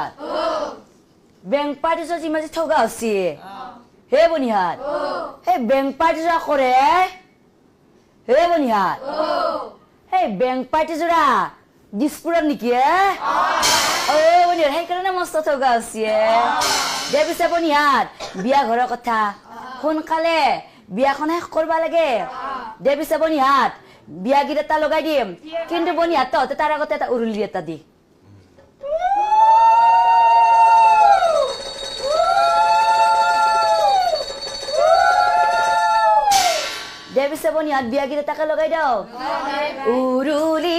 বনিহাত বেং পাৰ্টি যি মাজি ঠগা আছে হে বনিহাত হে বেং পাৰ্টি যা কৰে হে বনিহাত হে বেং পাৰ্টি যোৰা দিছপুৰত নেকি বনিহাত সেইকাৰণে মস্ত ঠগা আছে দে পিছে বনিহাত বিয়া ঘৰৰ কথা সোনকালে বিয়াখন শেষ কৰিব লাগে দে পিছে বনিহাত বিয়া গীত এটা লগাই দিম কিন্তু বনিহাত তহঁতে তাৰ আগতে এটা উৰুলি এটা দি দে পিছে বনিহাত বিয়া গীত এটাকে লগাই দাও উৰুলি